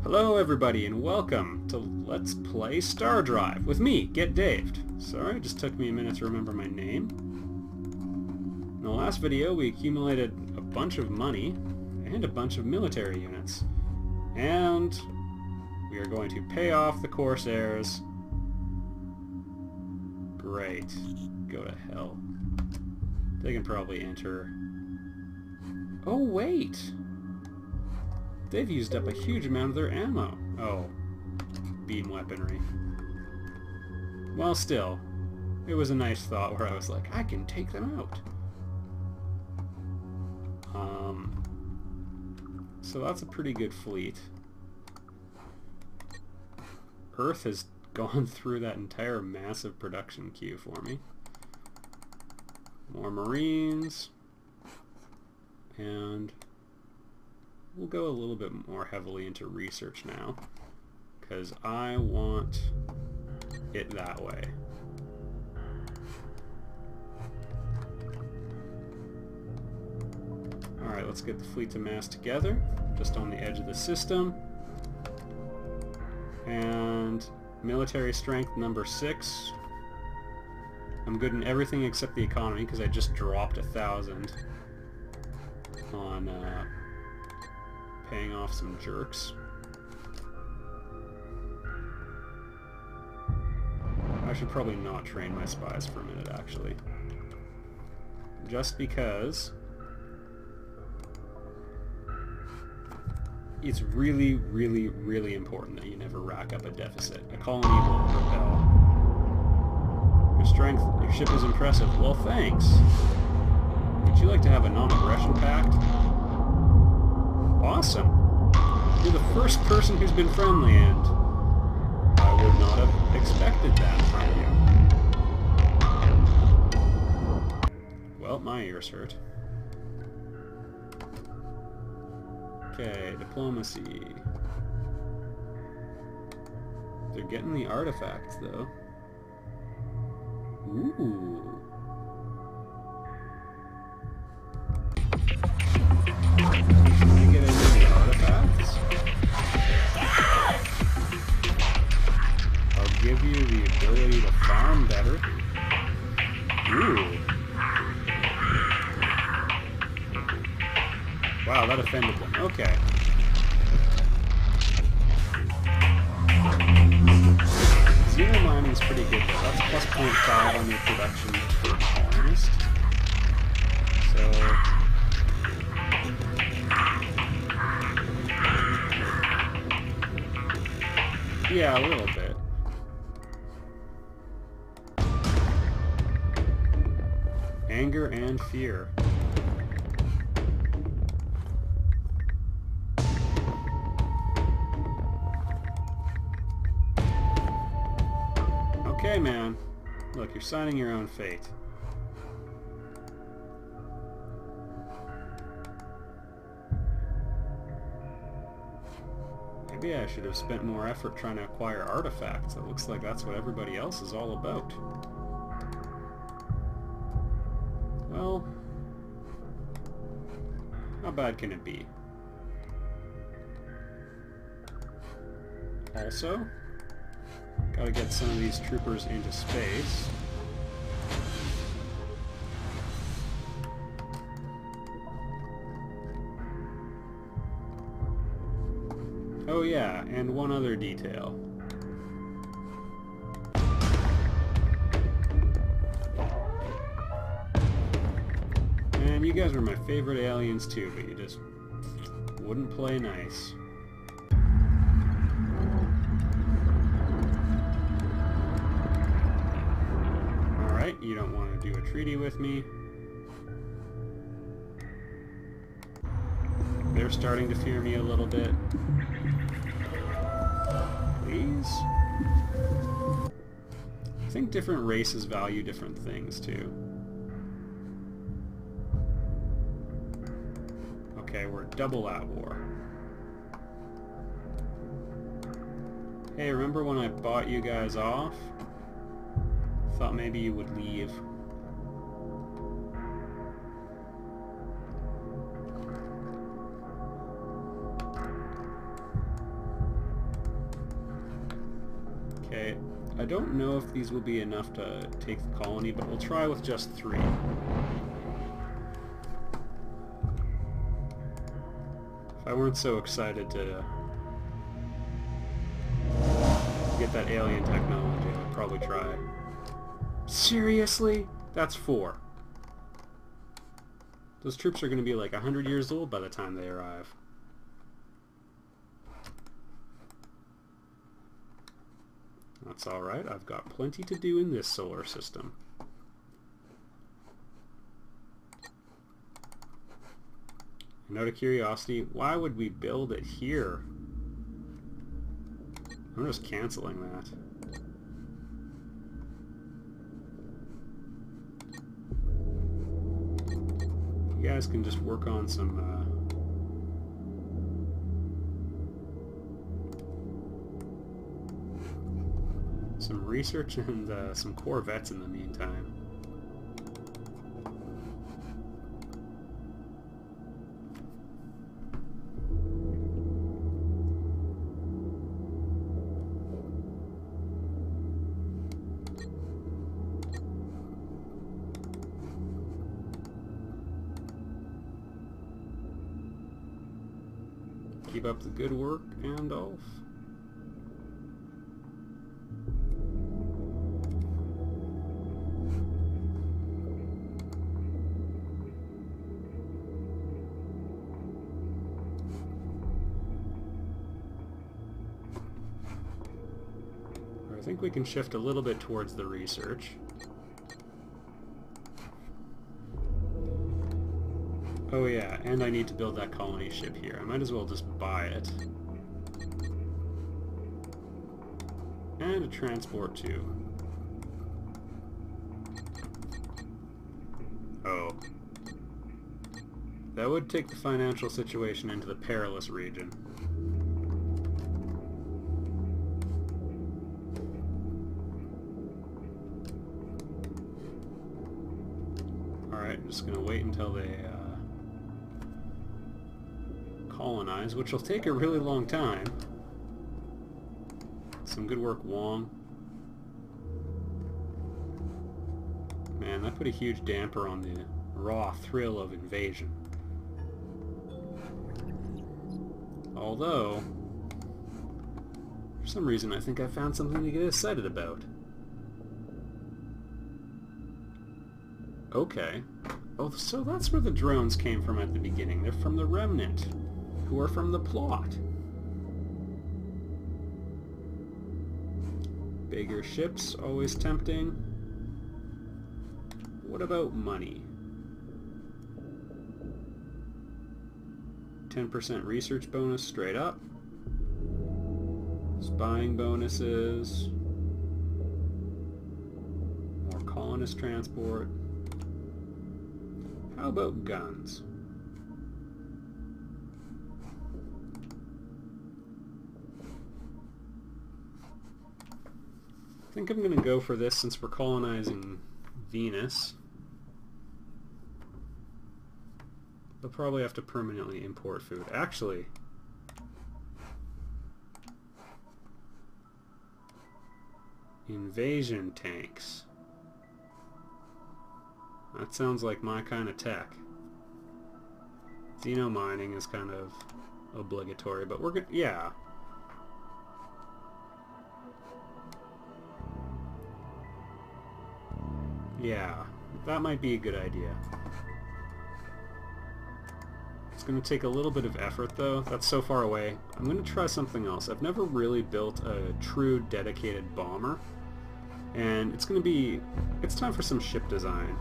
Hello everybody and welcome to Let's Play StarDrive with me, Get Daved. Sorry, it just took me a minute to remember my name. In the last video we accumulated a bunch of money and a bunch of military units. And we are going to pay off the Corsairs. Great. Go to hell. They can probably enter. Oh wait! They've used up a huge amount of their ammo. Oh, beam weaponry. Well, still, it was a nice thought where I was like, I can take them out. So that's a pretty good fleet. Earth has gone through that entire massive production queue for me. More Marines. And we'll go a little bit more heavily into research now, because I want it that way. Alright, let's get the fleet to mass together, just on the edge of the system. And military strength number 6. I'm good in everything except the economy, because I just dropped 1,000 on paying off some jerks. I should probably not train my spies for a minute, actually. Just because it's really, really, really important that you never rack up a deficit. A colony will rebel. Your strength, your ship is impressive. Well, thanks. Would you like to have a non-aggression pact? Awesome! You're the first person who's been friendly, and I would not have expected that from you. Well, my ears hurt. Okay, diplomacy. They're getting the artifacts, though. Ooh. Give you the ability to farm better. Ooh. Wow, that offended them. Okay. Zero mining's pretty good though. That's plus 0.5 on your production per colonist. So yeah, a little bit. Anger and fear. Okay, man. Look, you're signing your own fate. Maybe I should have spent more effort trying to acquire artifacts. It looks like that's what everybody else is all about. Well, how bad can it be? Also, gotta get some of these troopers into space. Oh yeah, and one other detail. And you guys were my favorite aliens too, but you just wouldn't play nice. Alright, you don't want to do a treaty with me. They're starting to fear me a little bit. Please? I think different races value different things too. Okay, we're double at war. Hey, remember when I bought you guys off? Thought maybe you would leave. Okay, I don't know if these will be enough to take the colony, but we'll try with just 3. If I weren't so excited to get that alien technology, I'd probably try. Seriously? That's 4. Those troops are going to be like 100 years old by the time they arrive. That's alright, I've got plenty to do in this solar system. And out of curiosity, why would we build it here? I'm just canceling that. You guys can just work on some research and some corvettes in the meantime. Keep up the good work, Andolph. I think we can shift a little bit towards the research. Oh yeah, and I need to build that colony ship here. I might as well just buy it. And a transport too. Oh. That would take the financial situation into the perilous region. Alright, I'm just gonna wait until they colonize, which will take a really long time. Some good work, Wong. Man, that put a huge damper on the raw thrill of invasion. Although, for some reason I think I found something to get excited about. Okay. Oh, so that's where the drones came from at the beginning. They're from the Remnant, who are from the plot. Bigger ships, always tempting. What about money? 10% research bonus straight up. Spying bonuses. More colonist transport. How about guns? I think I'm going to go for this since we're colonizing Venus. They'll probably have to permanently import food. Actually, invasion tanks. That sounds like my kind of tech. Xeno mining is kind of obligatory, but we're good. Yeah. Yeah, that might be a good idea. It's going to take a little bit of effort though. That's so far away. I'm going to try something else. I've never really built a true dedicated bomber, and it's time for some ship design.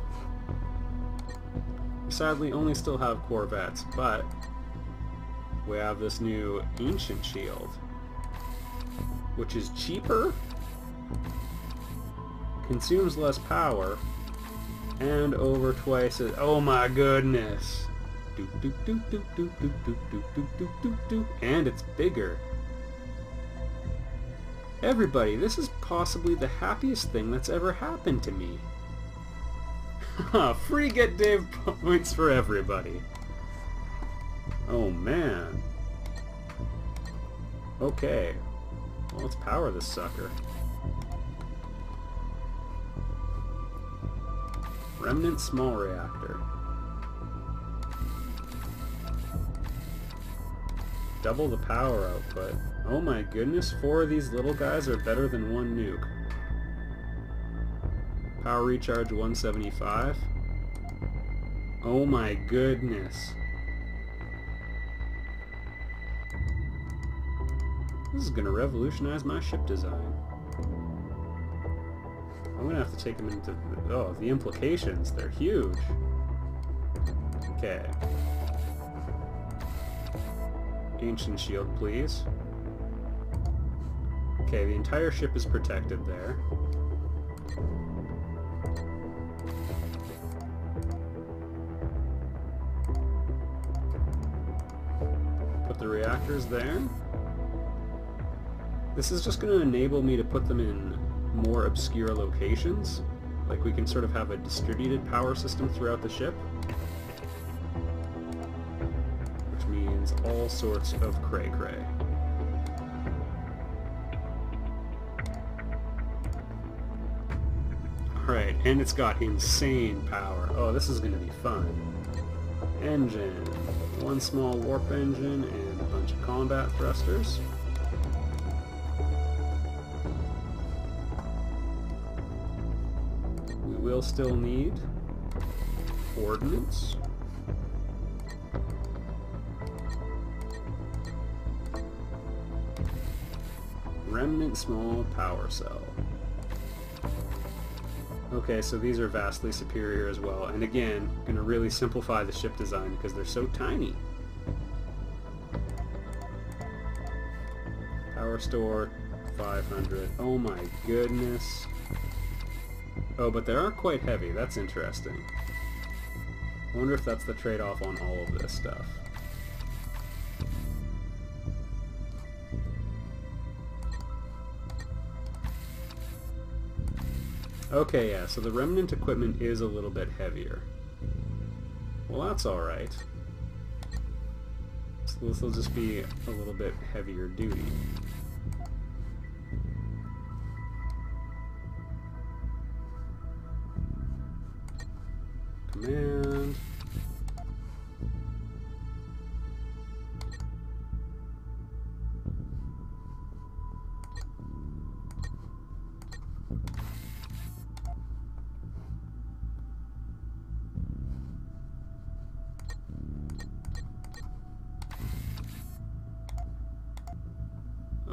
We sadly only still have corvettes, but we have this new ancient shield, which is cheaper, consumes less power, and over twice as... Oh my goodness! And it's bigger. Everybody, this is possibly the happiest thing that's ever happened to me. Free Get Dave points for everybody. Oh man. Okay. Well, let's power this sucker. Remnant small reactor. Double the power output. Oh my goodness, 4 of these little guys are better than 1 nuke. Power recharge 175. Oh my goodness. This is gonna revolutionize my ship design. I'm gonna have to take them into... Oh, the implications, they're huge. Okay. Ancient shield, please. Okay, the entire ship is protected there. Put the reactors there. This is just going to enable me to put them in more obscure locations. Like we can sort of have a distributed power system throughout the ship. Which means all sorts of cray-cray. Alright, and it's got insane power. Oh, this is going to be fun. Engine. 1 small warp engine and a bunch of combat thrusters. We will still need ordnance. Remnant small power cell. Okay, so these are vastly superior as well, and again, going to really simplify the ship design because they're so tiny. Power store, 500. Oh my goodness. Oh, but they are quite heavy. That's interesting. I wonder if that's the trade-off on all of this stuff. Okay, yeah, so the Remnant equipment is a little bit heavier. Well, that's alright. So this will just be a little bit heavier duty. Command.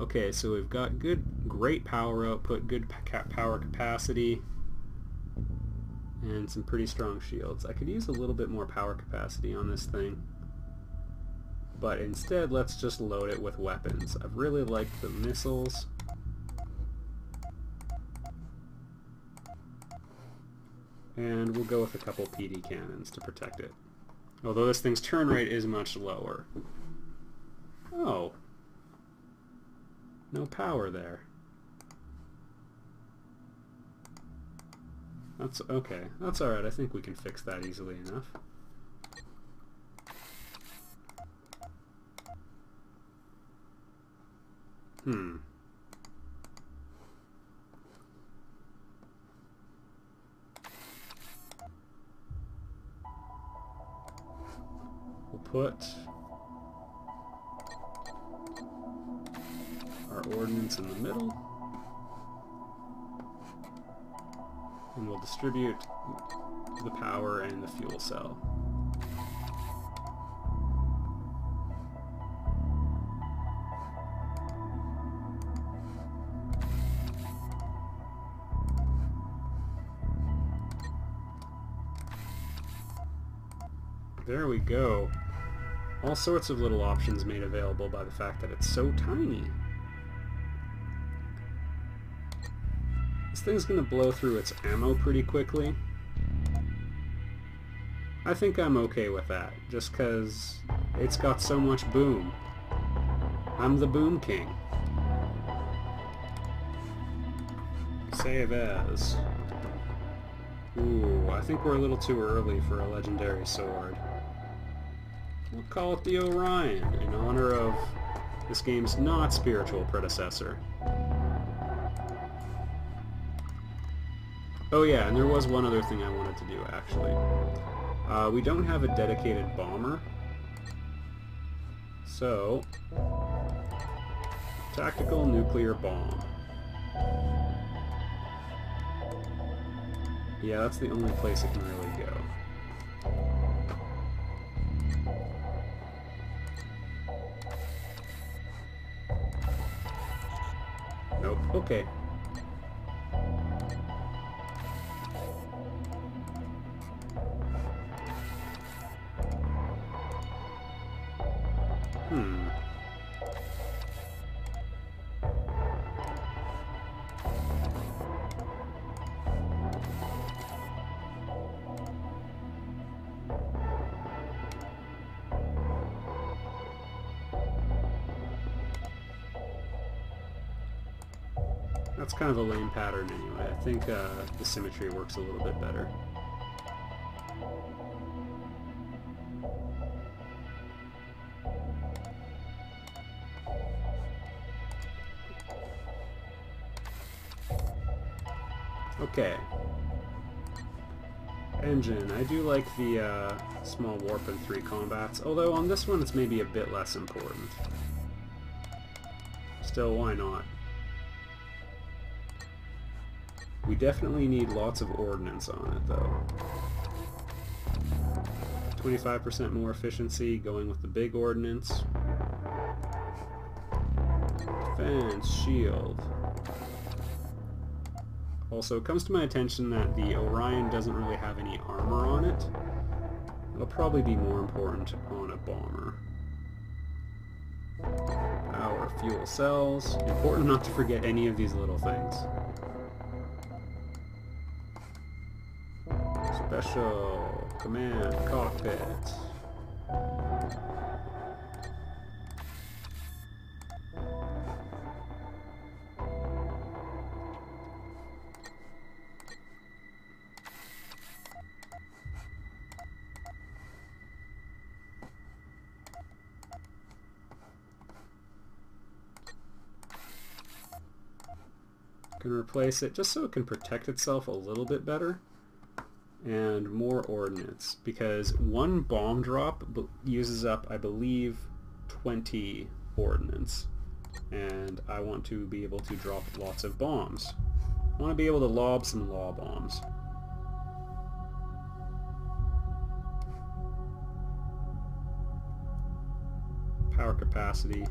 Okay, so we've got great power output, good power capacity, and some pretty strong shields. I could use a little bit more power capacity on this thing, but instead let's just load it with weapons. I've really liked the missiles. And we'll go with a couple PD cannons to protect it. Although this thing's turn rate is much lower. Oh. No power there. That's okay. That's alright. I think we can fix that easily enough. We'll put our ordnance in the middle, and we'll distribute the power and the fuel cell. There we go. All sorts of little options made available by the fact that it's so tiny. This thing's going to blow through its ammo pretty quickly. I think I'm okay with that, just because it's got so much boom. I'm the boom king. Save as. Ooh, I think we're a little too early for a legendary sword. We'll call it the Orion, in honor of this game's not spiritual predecessor. Oh yeah, and there was one other thing I wanted to do, actually. We don't have a dedicated bomber. So, tactical nuclear bomb. Yeah, that's the only place it can really go. Nope. Okay. That's kind of a lame pattern anyway. I think the symmetry works a little bit better. Okay. Engine. I do like the small warp in 3 combats, although on this one it's maybe a bit less important. Still, why not? We definitely need lots of ordnance on it, though. 25% more efficiency, going with the big ordnance. Defense, shield. Also, it comes to my attention that the Orion doesn't really have any armor on it. It'll probably be more important on a bomber. Power, fuel cells. Important not to forget any of these little things. Special command cockpit. Can replace it just so it can protect itself a little bit better. And more ordnance, because one bomb drop uses up, I believe, 20 ordnance, and I want to be able to drop lots of bombs. I want to be able to lob some law bombs. Power capacity.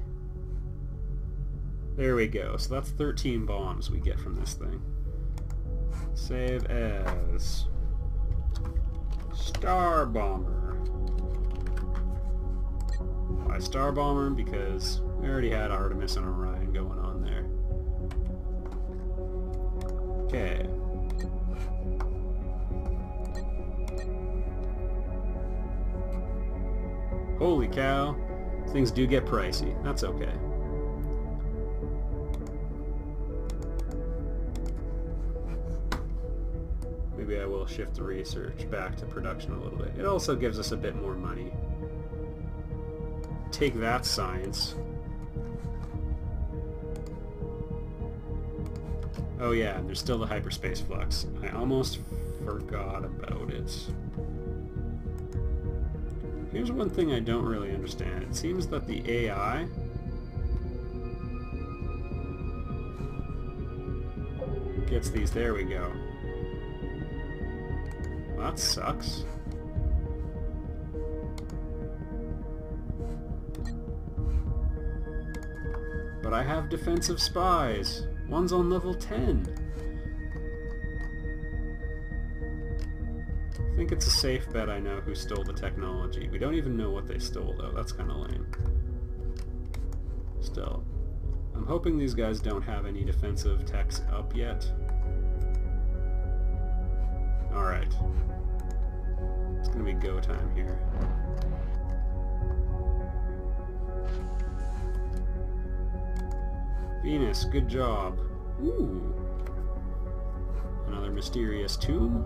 There we go. So that's 13 bombs we get from this thing. Save as Star Bomber. Why Star Bomber? Because we already had Artemis and Orion going on there. Okay. Holy cow. Things do get pricey. That's okay. Maybe I will shift the research back to production a little bit. It also gives us a bit more money. Take that, science. Oh yeah, and there's still the hyperspace flux. I almost forgot about it. Here's one thing I don't really understand. It seems that the AI gets these. There we go. Well, that sucks. But I have defensive spies. One's on level 10. I think it's a safe bet I know who stole the technology. We don't even know what they stole, though. That's kind of lame. Still, I'm hoping these guys don't have any defensive techs up yet. Alright. It's gonna be go time here. Venus, good job. Ooh. Another mysterious tomb.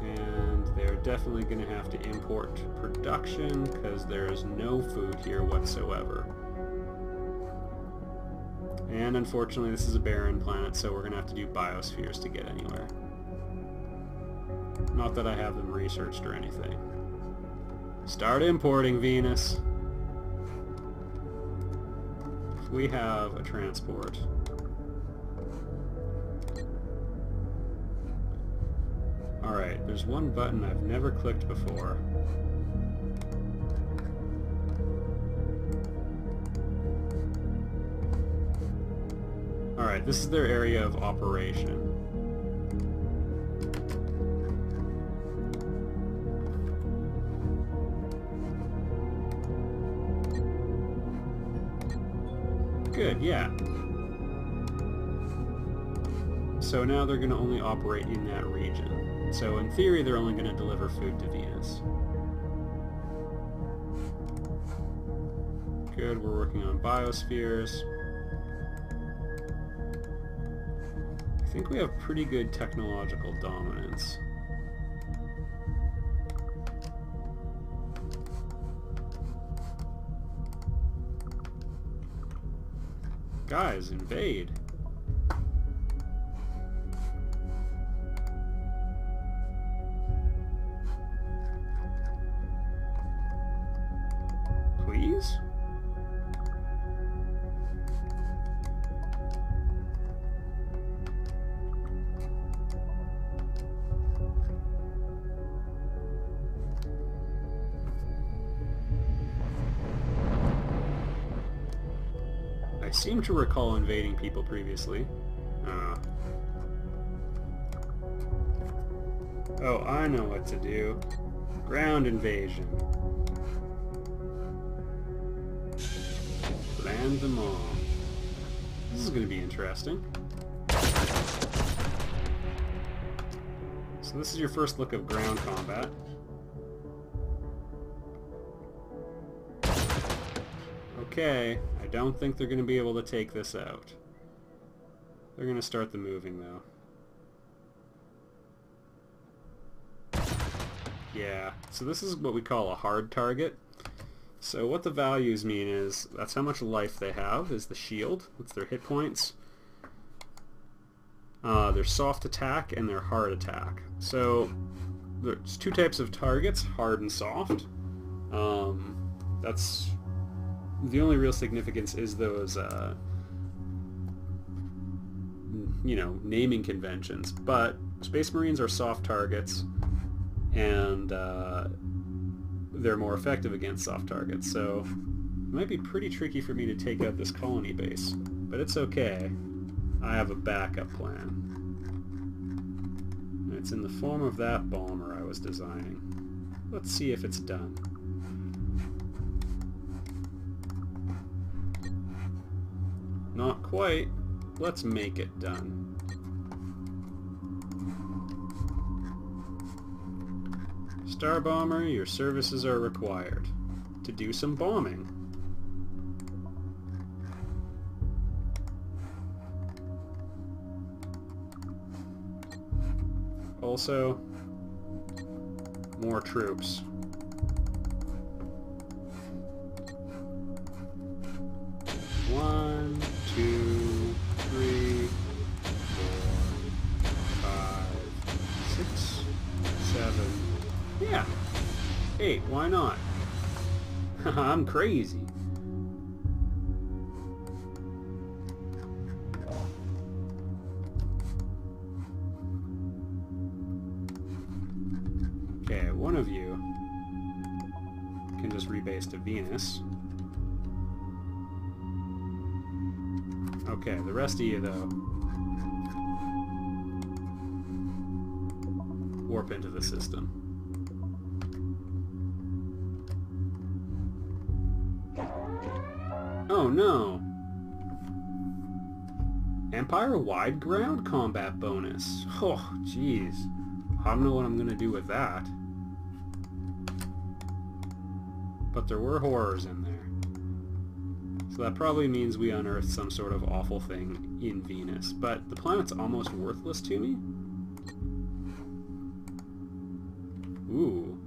And they're definitely going to have to import production because there is no food here whatsoever. And unfortunately this is a barren planet, so we're going to have to do biospheres to get anywhere. Not that I have them researched or anything. Start importing, Venus. If we have a transport. Alright, there's one button I've never clicked before. Alright, this is their area of operation. Good, yeah. So now they're going to only operate in that region. So in theory, they're only going to deliver food to Venus. Good, we're working on biospheres. I think we have pretty good technological dominance. Guys, invade. Please? I seem to recall invading people previously. Oh, I know what to do. Ground invasion. Land them all. This is going to be interesting. So this is your first look of ground combat. Okay, I don't think they're going to be able to take this out. They're going to start the moving, though. Yeah, so this is what we call a hard target. So what the values mean is, that's how much life they have, is the shield. That's their hit points. Their soft attack and their hard attack. So there's two types of targets, hard and soft. That's... The only real significance is those, you know, naming conventions. But Space Marines are soft targets, and they're more effective against soft targets. So it might be pretty tricky for me to take out this colony base, but it's okay. I have a backup plan. And it's in the form of that bomber I was designing. Let's see if it's done. Not quite. Let's make it done. Star Bomber, your services are required to do some bombing. Also, more troops. One, 2, 3, 4, 5, 6, 7. Yeah. 8. Why not? I'm crazy. Okay, one of you can just rebase to Venus. Okay, the rest of you, though, warp into the system. Oh no! Empire-wide ground combat bonus. Oh, jeez. I don't know what I'm gonna do with that. But there were horrors in there. So that probably means we unearthed some sort of awful thing in Venus. But the planet's almost worthless to me. Ooh.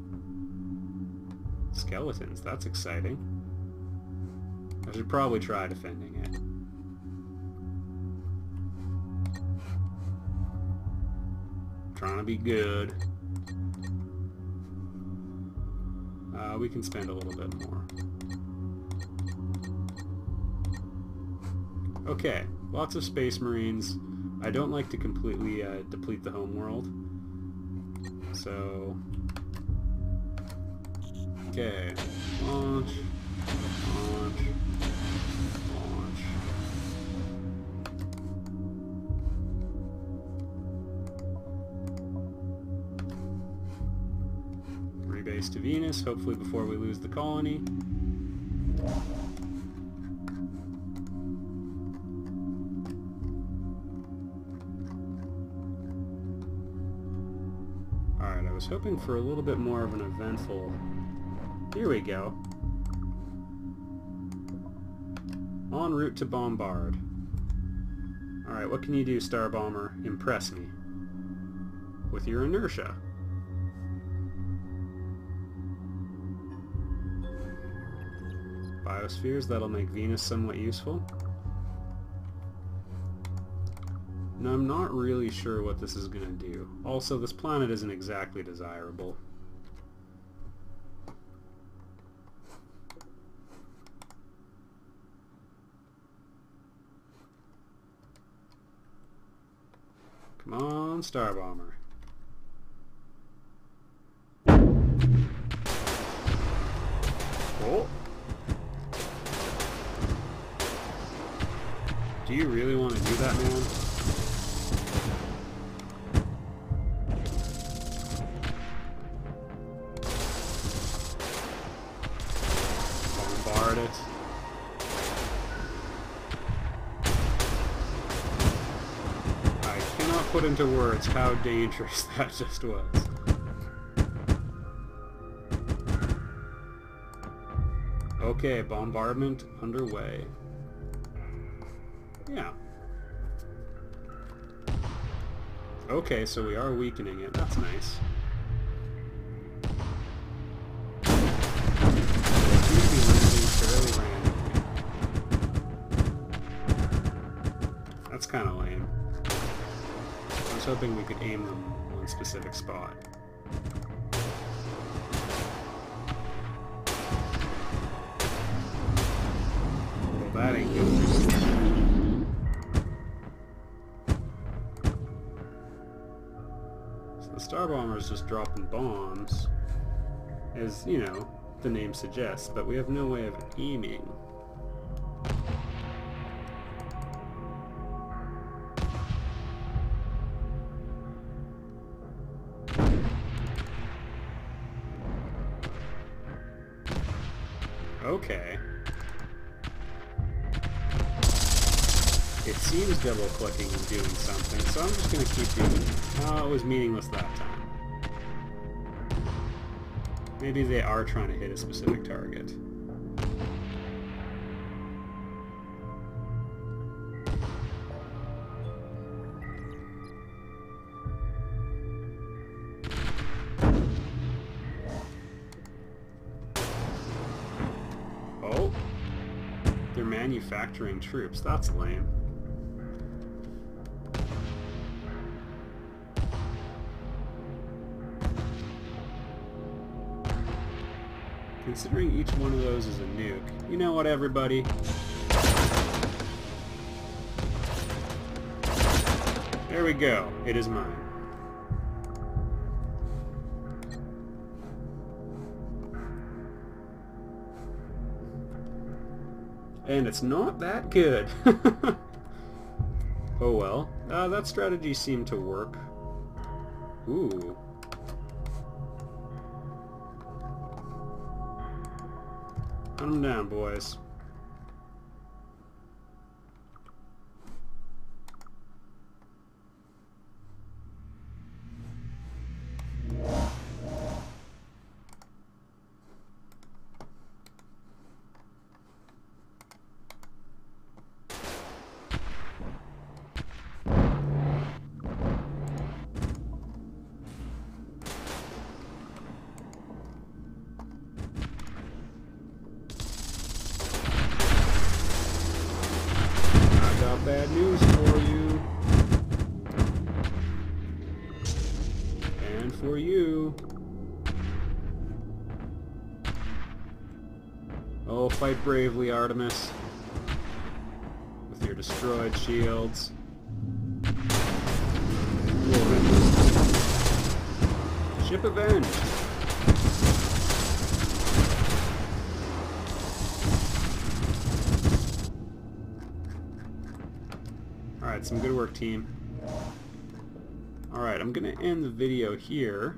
Skeletons, that's exciting. I should probably try defending it. Trying to be good. We can spend a little bit more. Okay, lots of Space Marines. I don't like to completely deplete the home world. So... Okay, launch, launch, launch. Rebase to Venus, hopefully before we lose the colony. Alright, I was hoping for a little bit more of an eventful... Here we go. En route to bombard. Alright, what can you do, Star Bomber? Impress me. With your inertia. Biospheres, that'll make Venus somewhat useful. Now, I'm not really sure what this is going to do. Also, this planet isn't exactly desirable. Come on, Star Bomber. Oh. Do you really want to do that, man? Bombard it. I cannot put into words how dangerous that just was. Okay, bombardment underway. Yeah. Okay, so we are weakening it. That's nice. It seems to be landing fairly randomly. That's kind of lame. I was hoping we could aim them in one specific spot. Well, that ain't good. The Star Bomber is just dropping bombs, as, you know, the name suggests, but we have no way of aiming. Okay. It seems double-clicking and doing something, so I'm just going to keep doing it. Oh, it was meaningless that time. Maybe they are trying to hit a specific target. Oh! They're manufacturing troops. That's lame. Considering each one of those is a nuke. You know what, everybody? There we go. It is mine. And it's not that good. Oh well. That strategy seemed to work. Ooh. Hunt them down, boys. bad news for you. And for you. Oh, fight bravely, Artemis. With your destroyed shields. Ship avenged! Alright, some good work, team. Alright, I'm gonna end the video here.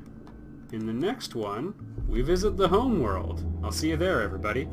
In the next one, we visit the home world. I'll see you there, everybody.